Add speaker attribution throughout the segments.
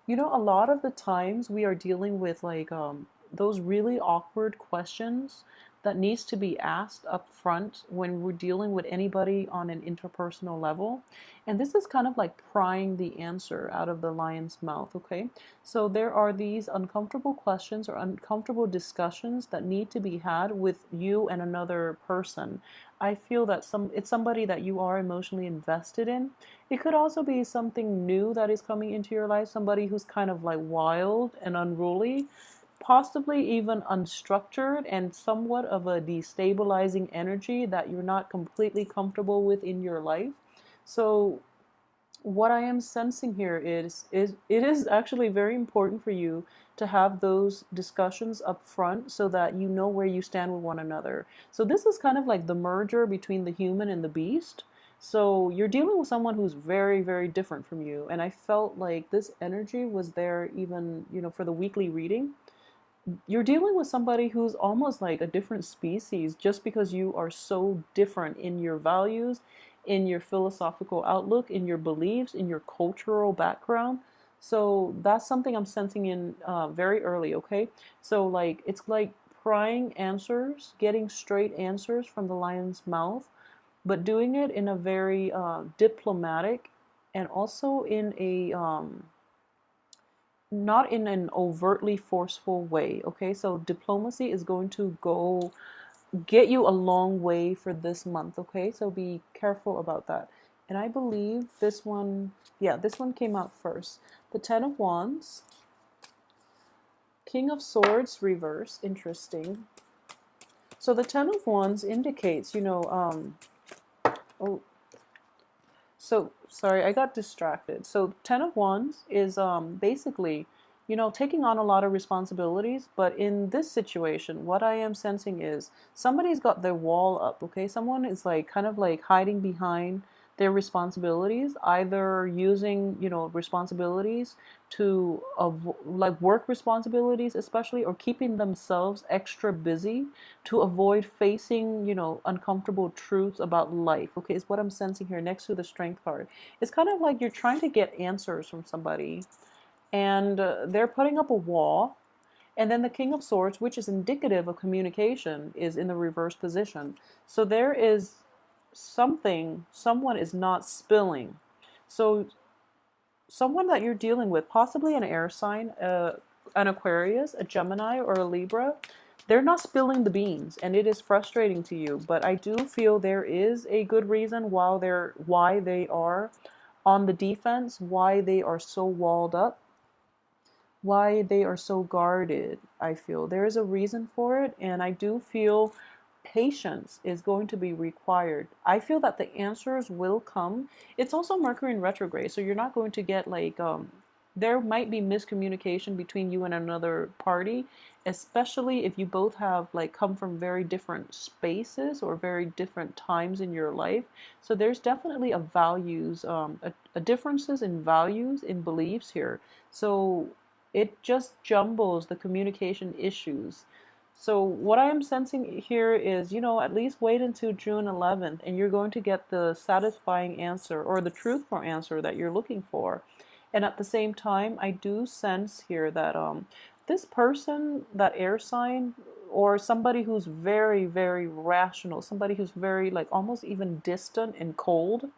Speaker 1: You know, a lot of the times we are dealing with like those really awkward questions that needs to be asked up front when we're dealing with anybody on an interpersonal level. And this is kind of like prying the answer out of the lion's mouth, okay? So there are these uncomfortable questions or uncomfortable discussions that need to be had with you and another person. I feel that it's somebody that you are emotionally invested in. It could also be something new that is coming into your life, somebody who's kind of like wild and unruly, possibly even unstructured and somewhat of a destabilizing energy that you're not completely comfortable with in your life. So what I am sensing here is it is actually very important for you to have those discussions up front so that you know where you stand with one another. So this is kind of like the merger between the human and the beast. So you're dealing with someone who's very, very different from you. And I felt like this energy was there even, for the weekly reading. You're dealing with somebody who's almost like a different species just because you are so different in your values, in your philosophical outlook, in your beliefs, in your cultural background. So that's something I'm sensing in very early, okay? So, like, it's like prying answers, getting straight answers from the lion's mouth, but doing it in a very diplomatic and also in a not in an overtly forceful way. Okay, so diplomacy is going to go get you a long way for this month. Okay, so be careful about that. And I believe this one, yeah, this one came out first. The Ten of Wands, King of Swords reverse. Interesting. So the Ten of Wands indicates, oh, so sorry, I got distracted. So Ten of Wands is basically, taking on a lot of responsibilities. But in this situation, what I am sensing is somebody's got their wall up. Okay, someone is like kind of like hiding behind their responsibilities, either using responsibilities to like work responsibilities, especially, or keeping themselves extra busy to avoid facing, uncomfortable truths about life. Okay, is what I'm sensing here next to the strength card. It's kind of like you're trying to get answers from somebody and they're putting up a wall. And then the King of Swords, which is indicative of communication, is in the reverse position. So there is someone is not spilling. So someone that you're dealing with, possibly an air sign, an Aquarius, a Gemini, or a Libra, they're not spilling the beans, and it is frustrating to you. But I do feel there is a good reason why they are on the defense, why they are so walled up, why they are so guarded. I feel there is a reason for it, and I do feel patience is going to be required. I feel that the answers will come. It's also Mercury in retrograde, so you're not going to get like there might be miscommunication between you and another party, especially if you both have like come from very different spaces or very different times in your life. So there's definitely a values a differences in values, in beliefs here. So it just jumbles the communication issues. So what I am sensing here is, at least wait until June 11th and you're going to get the satisfying answer or the truthful answer that you're looking for. And at the same time, I do sense here that this person, that air sign, or somebody who's very, very rational, somebody who's very like almost even distant and cold,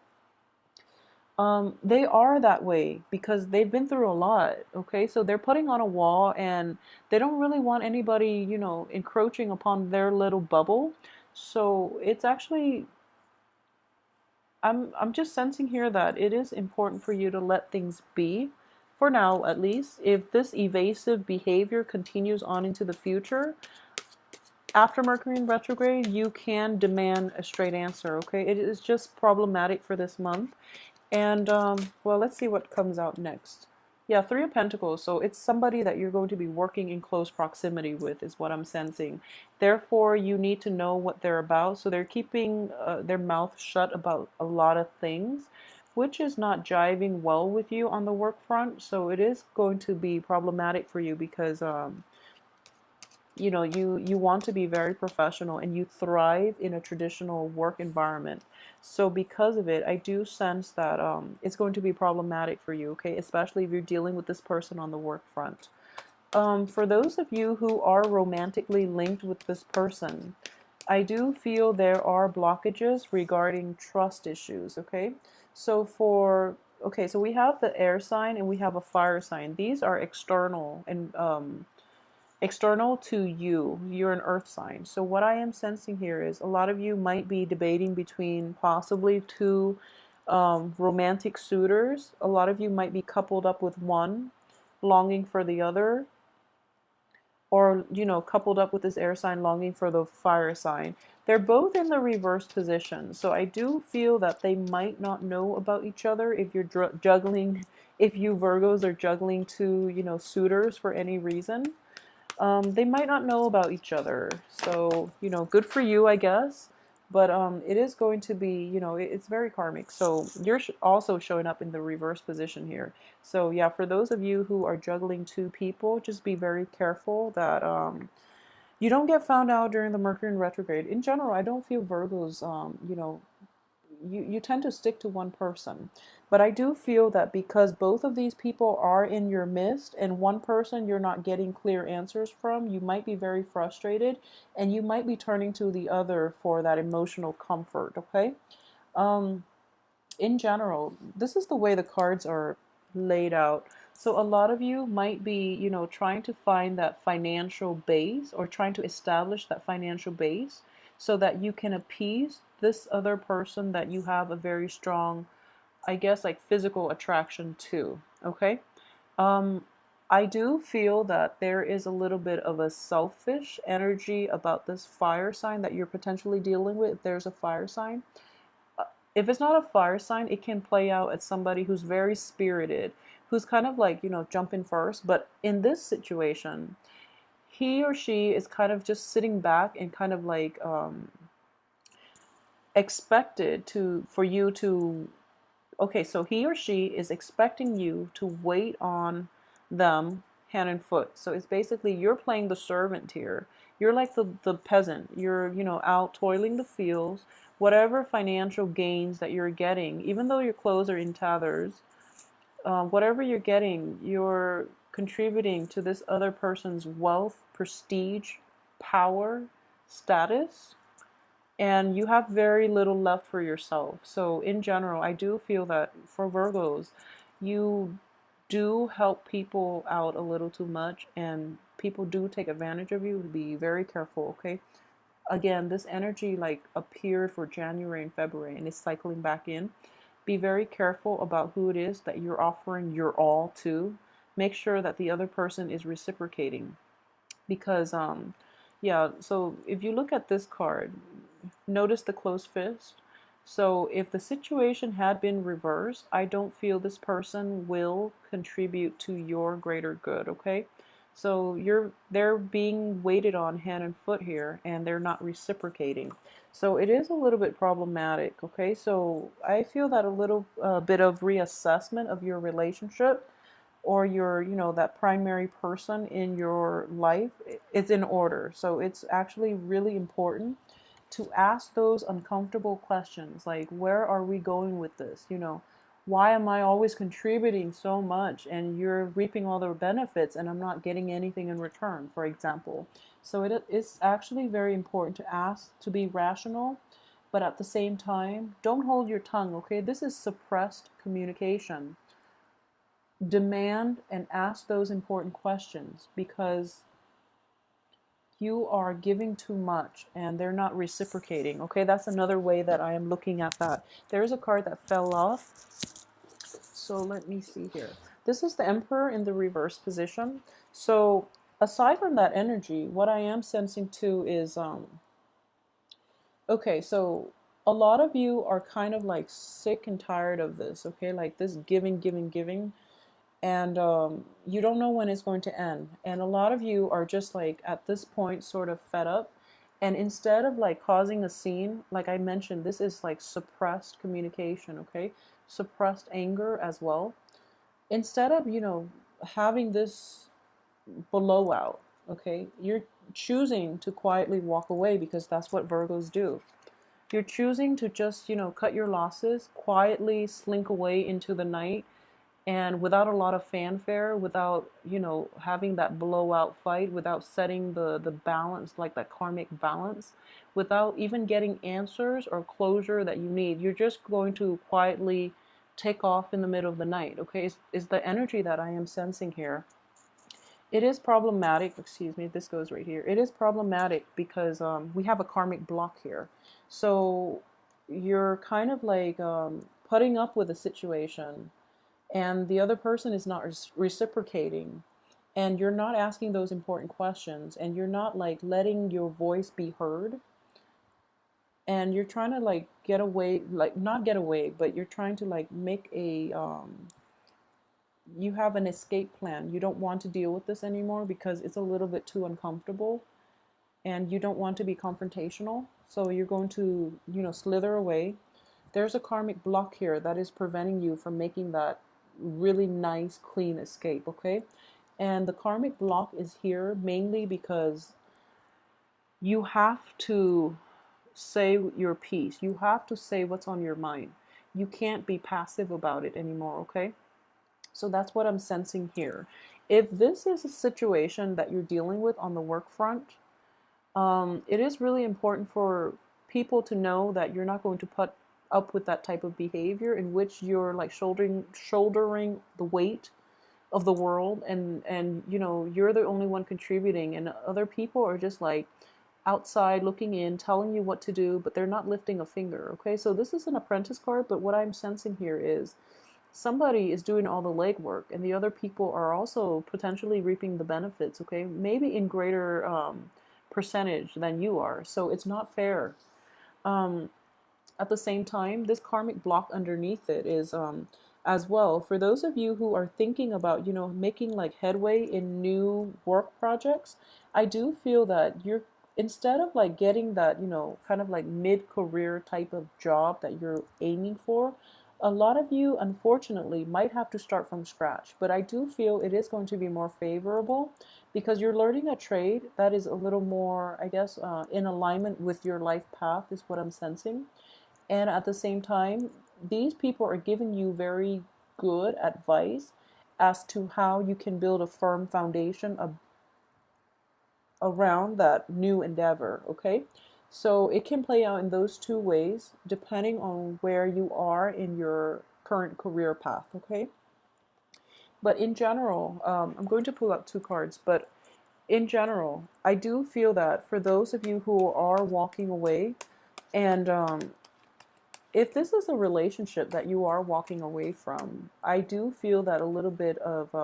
Speaker 1: they are that way because they've been through a lot. Okay, so they're putting on a wall and they don't really want anybody, encroaching upon their little bubble. So it's actually, I'm just sensing here that it is important for you to let things be for now, at least. If this evasive behavior continues on into the future, after Mercury in retrograde, you can demand a straight answer. Okay, it is just problematic for this month. And well, let's see what comes out next. Yeah, Three of Pentacles. So it's somebody that you're going to be working in close proximity with, is what I'm sensing. Therefore, you need to know what they're about. So they're keeping their mouth shut about a lot of things, which is not jiving well with you on the work front. So it is going to be problematic for you because you know, you want to be very professional and you thrive in a traditional work environment. So because of it, I do sense that it's going to be problematic for you, okay, especially if you're dealing with this person on the work front. For those of you who are romantically linked with this person, I do feel there are blockages regarding trust issues, okay? So okay, so we have the air sign and we have a fire sign. These are external and external to you. You're an earth sign. So what I am sensing here is a lot of you might be debating between possibly two romantic suitors. A lot of you might be coupled up with one, longing for the other, or you know, coupled up with this air sign longing for the fire sign. They're both in the reverse position, so I do feel that they might not know about each other if you're juggling, if you Virgos are juggling two, you know, suitors for any reason. They might not know about each other, so you know, good for you, I guess. But it is going to be, you know, it's very karmic. So you're also showing up in the reverse position here. So yeah, for those of you who are juggling two people, just be very careful that you don't get found out during the Mercury in retrograde. In general, I don't feel Virgos, you know, you tend to stick to one person. But I do feel that because both of these people are in your midst and one person you're not getting clear answers from, you might be very frustrated and you might be turning to the other for that emotional comfort, okay? Um, in general, this is the way the cards are laid out. So a lot of you might be, you know, trying to find that financial base or trying to establish that financial base so that you can appease this other person that you have a very strong, I guess, like physical attraction to. Okay. Um, I do feel that there is a little bit of a selfish energy about this fire sign that you're potentially dealing with. If there's a fire sign, if it's not a fire sign, it can play out as somebody who's very spirited, who's kind of like, you know, jumping first. But in this situation, he or she is kind of just sitting back and kind of like expected to, for you to, okay, so he or she is expecting you to wait on them hand and foot. So it's basically you're playing the servant here. You're like the peasant. You're, you know, out toiling the fields. Whatever financial gains that you're getting, even though your clothes are in tatters, whatever you're getting, you're contributing to this other person's wealth, prestige, power, status, and you have very little left for yourself. So in general, I do feel that for Virgos, you do help people out a little too much and people do take advantage of you. Be very careful, okay? Again, this energy like appeared for January and February and is cycling back in. Be very careful about who it is that you're offering your all to. Make sure that the other person is reciprocating because yeah, so if you look at this card, notice the closed fist. So if the situation had been reversed, I don't feel this person will contribute to your greater good, okay? So they're being waited on hand and foot here and they're not reciprocating. So it is a little bit problematic, okay? So I feel that a little bit of reassessment of your relationship or your, you know, that primary person in your life is in order. So it's actually really important to ask those uncomfortable questions like, where are we going with this? You know, why am I always contributing so much and you're reaping all the benefits and I'm not getting anything in return, for example? So it's actually very important to ask, to be rational, but at the same time, don't hold your tongue, okay? This is suppressed communication. Demand and ask those important questions because you are giving too much and they're not reciprocating. Okay, that's another way that I am looking at that. There's a card that fell off. So let me see here. This is the Emperor in the reverse position. So aside from that energy, what I am sensing too is okay, so a lot of you are kind of like sick and tired of this, okay? Like this giving, giving, giving, and you don't know when it's going to end. And a lot of you are just like at this point sort of fed up. And instead of like causing a scene, like I mentioned, this is like suppressed communication, okay? Suppressed anger as well. Instead of, you know, having this blowout, okay? choosing to quietly walk away, because that's what Virgos do. You're choosing to just, cut your losses, quietly slink away into the night, and without a lot of fanfare, without, having that blowout fight, without setting the balance, like that karmic balance, without even getting answers or closure that you need. You're just going to quietly take off in the middle of the night. Okay, is the energy that I am sensing here. It is problematic, excuse me, this goes right here. It is problematic because we have a karmic block here. So you're kind of like putting up with a situation, and the other person is not reciprocating, and you're not asking those important questions, and you're not like letting your voice be heard, and you're trying to like get away, like not get away, but you're trying to like make a you have an escape plan. You don't want to deal with this anymore because it's a little bit too uncomfortable, and you don't want to be confrontational. So you're going to, slither away. There's a karmic block here that is preventing you from making that really nice, clean escape, okay? And the karmic block is here mainly because you have to say your piece. You have to say what's on your mind. You can't be passive about it anymore, okay? So that's what I'm sensing here. If this is a situation that you're dealing with on the work front, it is really important for people to know that you're not going to put up with that type of behavior in which you're like shouldering the weight of the world, and you're the only one contributing, and other people are just like outside looking in, telling you what to do, but they're not lifting a finger. Okay, so this is an apprentice card, but what I'm sensing here is somebody is doing all the legwork, and the other people are also potentially reaping the benefits, okay? Maybe in greater percentage than you are. So it's not fair. Um, at the same time, this karmic block underneath it is as well, for those of you who are thinking about, making like headway in new work projects, I do feel that you're, instead of like getting that, kind of like mid-career type of job that you're aiming for, a lot of you unfortunately might have to start from scratch. But I do feel it is going to be more favorable because you're learning a trade that is a little more, I guess, in alignment with your life path, is what I'm sensing. And at the same time, these people are giving you very good advice as to how you can build a firm foundation around that new endeavor, okay? So it can play out in those two ways depending on where you are in your current career path, okay? But in general, I'm going to pull out two cards, but in general, I do feel that for those of you who are walking away, and if this is a relationship that you are walking away from, I do feel that a little bit of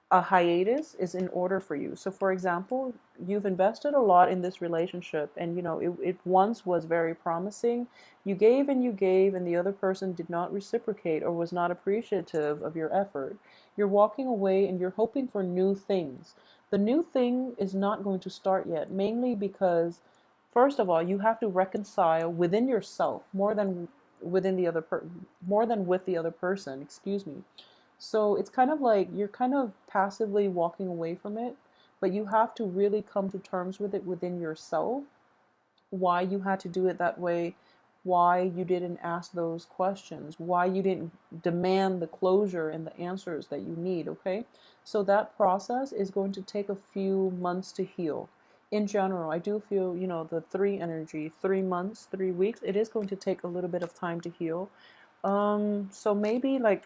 Speaker 1: a hiatus is in order for you. So, for example, you've invested a lot in this relationship, and it once was very promising. You gave and you gave, and the other person did not reciprocate or was not appreciative of your effort. You're walking away and you're hoping for new things. The new thing is not going to start yet, mainly because, first of all, you have to reconcile within yourself more than more than with the other person, excuse me. So it's kind of like you're kind of passively walking away from it, but you have to really come to terms with it within yourself. Why you had to do it that way, why you didn't ask those questions, why you didn't demand the closure and the answers that you need, okay? So that process is going to take a few months to heal. In general, I do feel, the three energy, 3 months, 3 weeks, it is going to take a little bit of time to heal. So maybe like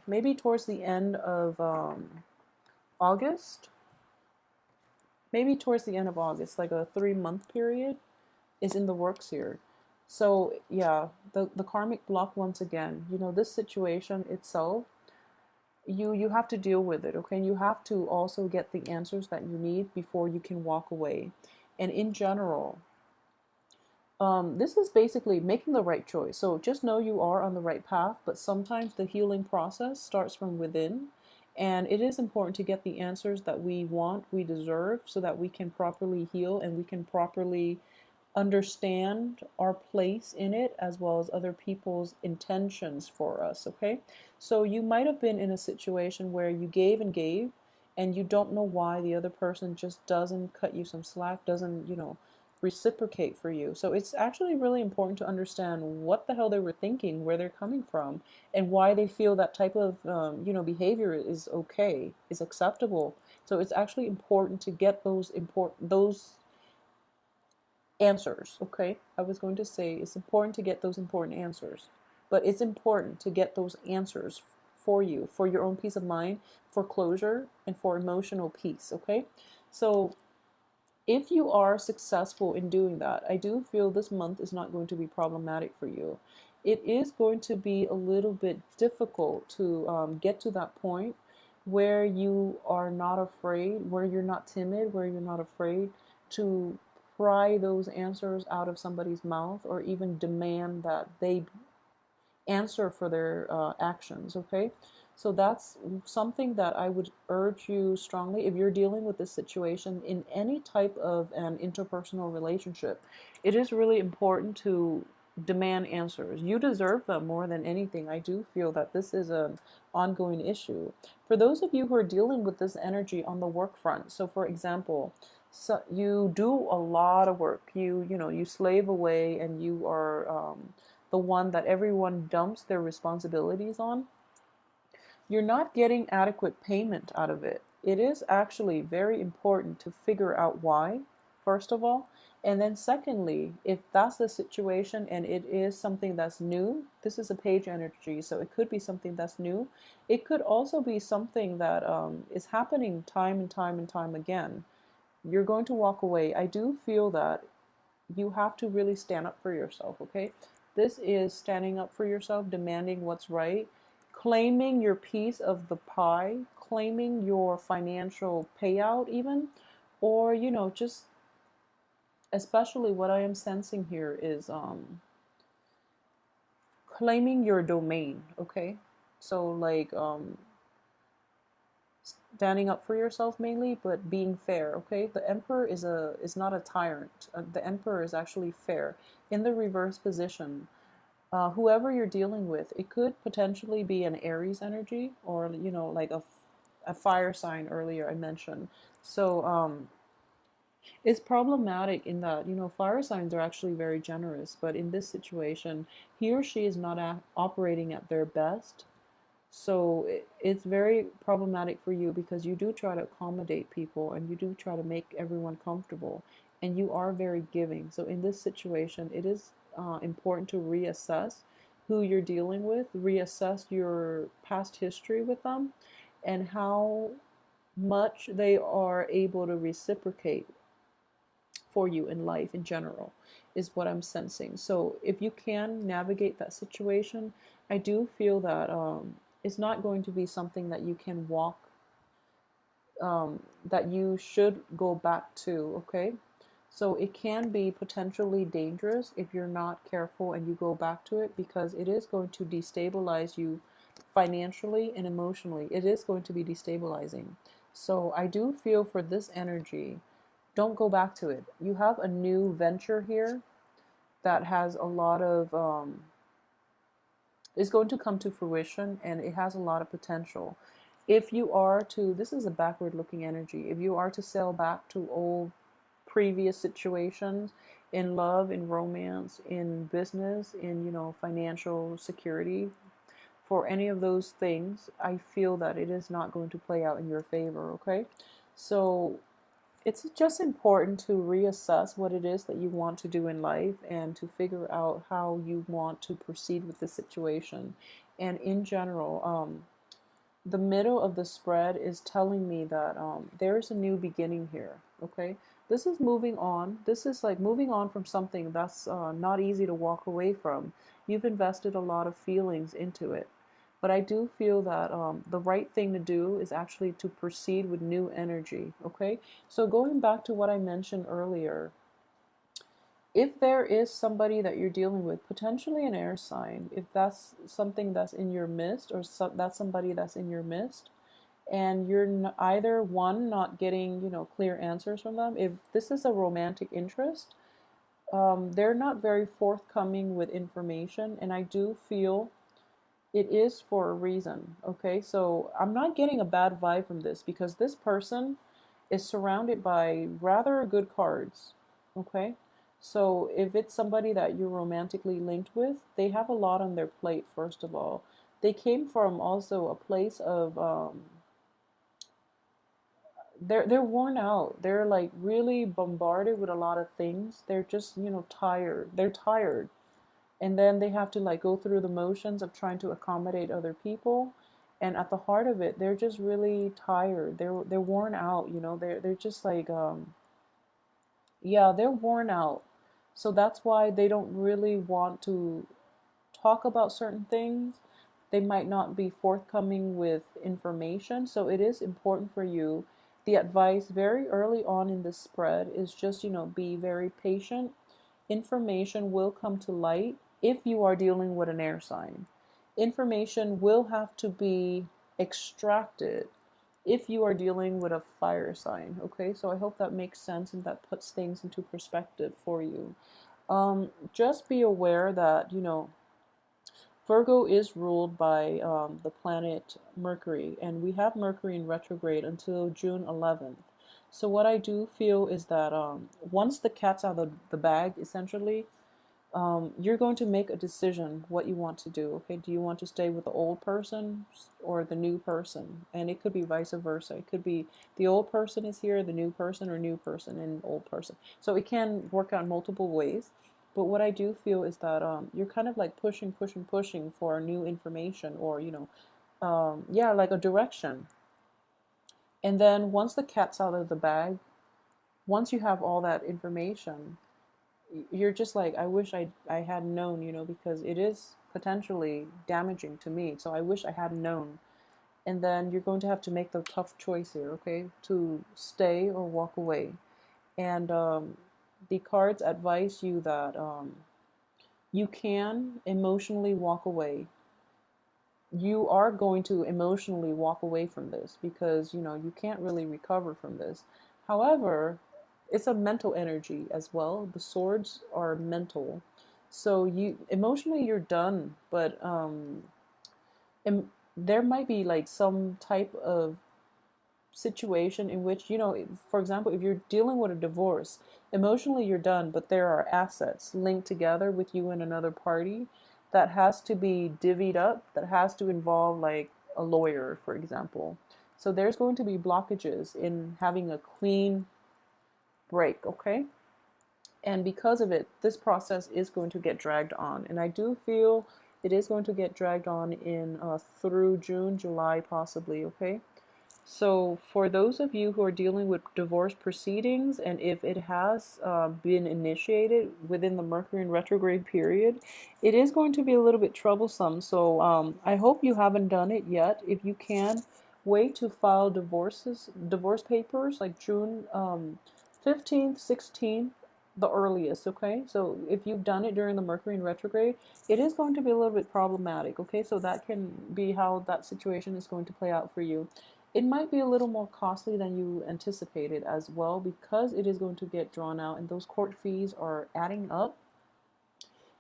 Speaker 1: maybe towards the end of August, maybe towards the end of August, like a 3 month period is in the works here. So yeah, the karmic block once again, this situation itself, you have to deal with it, okay? And you have to also get the answers that you need before you can walk away. And in general, this is basically making the right choice. So just know you are on the right path, but sometimes the healing process starts from within. And it is important to get the answers that we want, we deserve, so that we can properly heal and we can properly understand our place in it, as well as other people's intentions for us, okay? So you might have been in a situation where you gave and gave, and you don't know why the other person just doesn't cut you some slack, doesn't, reciprocate for you. So it's actually really important to understand what the hell they were thinking, where they're coming from, and why they feel that type of, behavior is okay, is acceptable. So it's actually important to get those answers. Okay, I was going to say it's important to get those important answers, but it's important to get those answers for you, for your own peace of mind, for closure, and for emotional peace. Okay, so if you are successful in doing that, I do feel this month is not going to be problematic for you. It is going to be a little bit difficult to get to that point where you are not afraid, where you're not timid, where you're not afraid to pry those answers out of somebody's mouth, or even demand that they answer for their actions. Okay, so that's something that I would urge you strongly. If you're dealing with this situation in any type of an interpersonal relationship, it is really important to demand answers. You deserve them more than anything. I do feel that this is an ongoing issue for those of you who are dealing with this energy on the work front. So for example, so you do a lot of work, you slave away, and you are the one that everyone dumps their responsibilities on. You're not getting adequate payment out of it. It is actually very important to figure out why, first of all. And then, secondly, if that's the situation and it is something that's new, this is a page energy, so it could be something that's new. It could also be something that is happening time and time and time again. You're going to walk away. I do feel that you have to really stand up for yourself, okay? This is standing up for yourself, demanding what's right, claiming your piece of the pie, claiming your financial payout, even, or, just especially what I am sensing here is claiming your domain, okay? So, like, standing up for yourself mainly, but being fair. Okay, the Emperor is not a tyrant. The Emperor is actually fair in the reverse position. Whoever you're dealing with, it could potentially be an Aries energy, or like a fire sign earlier I mentioned. So it's problematic in that fire signs are actually very generous, but in this situation, he or she is not operating at their best. So it's very problematic for you because you do try to accommodate people and you do try to make everyone comfortable, and you are very giving. So in this situation, it is important to reassess who you're dealing with, reassess your past history with them, and how much they are able to reciprocate for you in life in general, is what I'm sensing. So if you can navigate that situation, I do feel that it's not going to be something that you can walk, that you should go back to, okay? So it can be potentially dangerous if you're not careful and you go back to it, because it is going to destabilize you financially and emotionally. It is going to be destabilizing. So I do feel for this energy, don't go back to it. You have a new venture here that has a lot of is going to come to fruition, and it has a lot of potential. If you are to, this is a backward looking energy, if you are to sail back to old previous situations in love, in romance, in business, in financial security, for any of those things, I feel that it is not going to play out in your favor, okay? So it's just important to reassess what it is that you want to do in life and to figure out how you want to proceed with the situation. And in general, the middle of the spread is telling me that there is a new beginning here, okay? This is moving on. This is like moving on from something that's not easy to walk away from. You've invested a lot of feelings into it. But I do feel that the right thing to do is actually to proceed with new energy, okay? So going back to what I mentioned earlier, if there is somebody that you're dealing with, potentially an air sign, if that's something that's in your midst, or that's somebody that's in your midst, and you're either one, not getting clear answers from them, if this is a romantic interest, they're not very forthcoming with information, and I do feel It is for a reason, okay? So I'm not getting a bad vibe from this because this person is surrounded by rather good cards, okay? So if it's somebody that you're romantically linked with, they have a lot on their plate, first of all. They came from also a place of they're worn out. They're like really bombarded with a lot of things. They're just, tired. They're tired, and then they have to like go through the motions of trying to accommodate other people, and at the heart of it they're just really tired. They're worn out, they're just like yeah, they're worn out. So that's why they don't really want to talk about certain things. They might not be forthcoming with information. So it is important for you. The advice very early on in this spread is just, be very patient. Information will come to light if you are dealing with an air sign. Information will have to be extracted if you are dealing with a fire sign. Okay, so I hope that makes sense and that puts things into perspective for you. Just be aware that, Virgo is ruled by the planet Mercury, and we have Mercury in retrograde until June 11th. So what I do feel is that once the cat's out of the bag, essentially, you're going to make a decision what you want to do. Okay, do you want to stay with the old person or the new person? And it could be vice versa. It could be the old person is here, the new person, or new person and old person. So it can work out multiple ways. But what I do feel is that you're kind of like pushing, pushing, pushing for new information, or yeah, like a direction. And then once the cat's out of the bag, once you have all that information, you're just like, I wish I had known, because it is potentially damaging to me. So I wish I had known. And then you're going to have to make the tough choice here, okay, to stay or walk away. And the cards advise you that you can emotionally walk away. You are going to emotionally walk away from this because you can't really recover from this. However, it's a mental energy as well. The swords are mental, so you emotionally you're done, but there might be like some type of situation in which, for example, if you're dealing with a divorce, emotionally you're done, but there are assets linked together with you and another party that has to be divvied up, that has to involve like a lawyer, for example. So there's going to be blockages in having a clean break, okay? And because of it, this process is going to get dragged on. And I do feel it is going to get dragged on in through June, July, possibly, okay? So, for those of you who are dealing with divorce proceedings, and if it has been initiated within the Mercury in retrograde period, it is going to be a little bit troublesome. So, I hope you haven't done it yet. If you can, wait to file divorce papers like June 15th, 16th, the earliest, okay? So, if you've done it during the Mercury in retrograde, it is going to be a little bit problematic, okay? So, that can be how that situation is going to play out for you. It might be a little more costly than you anticipated as well because it is going to get drawn out and those court fees are adding up.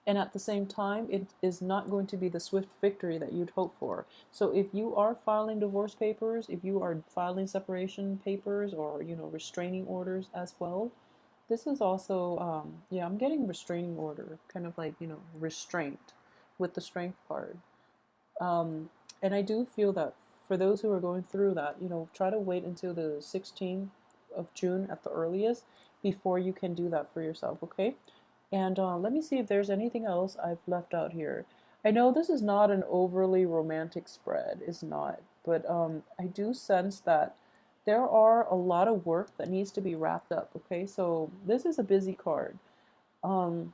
Speaker 1: And at the same time, it is not going to be the swift victory that you'd hope for. So if you are filing divorce papers, if you are filing separation papers or, restraining orders as well, this is also, yeah, I'm getting restraining order, kind of like, restraint with the strength card. Um, and I do feel that for those who are going through that, try to wait until the 16th of June at the earliest before you can do that for yourself, okay? And let me see if there's anything else I've left out here. I know this is not an overly romantic spread, it's not, but I do sense that there are a lot of work that needs to be wrapped up, okay? So this is a busy card. Um,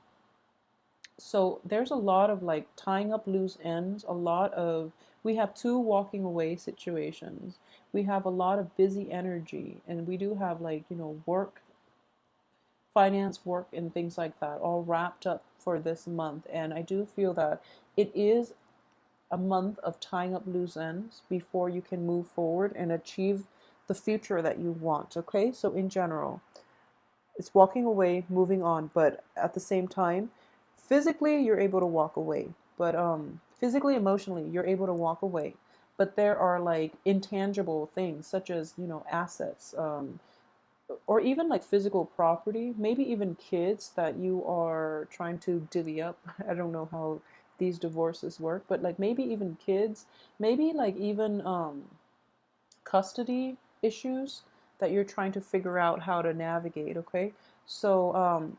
Speaker 1: so there's a lot of like tying up loose ends, a lot of, we have two walking away situations. We have a lot of busy energy, and we do have like, work, finance work, and things like that all wrapped up for this month. And I do feel that it is a month of tying up loose ends before you can move forward and achieve the future that you want. Okay, so in general, it's walking away, moving on, but at the same time, physically you're able to walk away, but physically, emotionally, you're able to walk away. But there are like intangible things such as, assets, or even like physical property, maybe even kids that you are trying to divvy up. I don't know how these divorces work, but like maybe even kids, maybe like even custody issues that you're trying to figure out how to navigate, okay? So,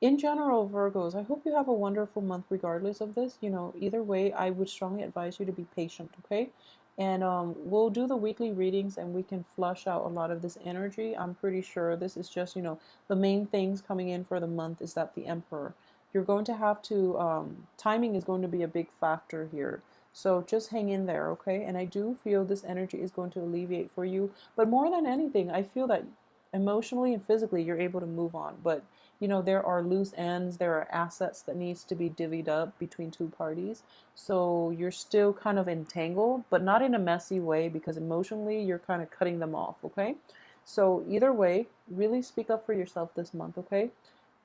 Speaker 1: in general, Virgos, I hope you have a wonderful month regardless of this. Either way, I would strongly advise you to be patient, okay? And we'll do the weekly readings and we can flush out a lot of this energy. I'm pretty sure this is just, the main things coming in for the month is that the Emperor. You're going to have to, timing is going to be a big factor here. So just hang in there, okay? And I do feel this energy is going to alleviate for you. But more than anything, I feel that emotionally and physically you're able to move on. But there are loose ends, there are assets that needs to be divvied up between two parties. So you're still kind of entangled, but not in a messy way because emotionally you're kind of cutting them off, okay? So either way, really speak up for yourself this month, okay?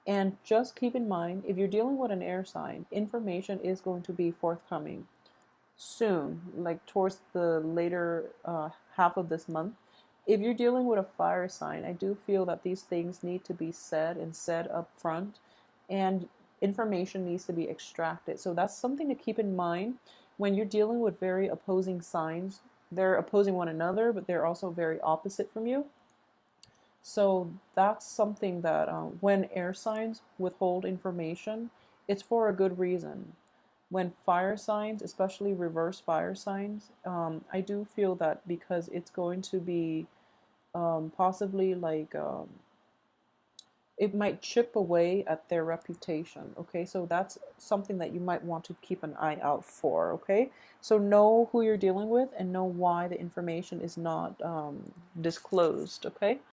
Speaker 1: And just keep in mind, if you're dealing with an air sign, information is going to be forthcoming soon, like towards the later half of this month. If you're dealing with a fire sign, I do feel that these things need to be said and said up front, and information needs to be extracted. So that's something to keep in mind when you're dealing with very opposing signs. They're opposing one another, but they're also very opposite from you. So that's something that when air signs withhold information, it's for a good reason. When fire signs, especially reverse fire signs, I do feel that because it's going to be possibly like it might chip away at their reputation. Okay, so that's something that you might want to keep an eye out for. Okay, so know who you're dealing with and know why the information is not disclosed. Okay.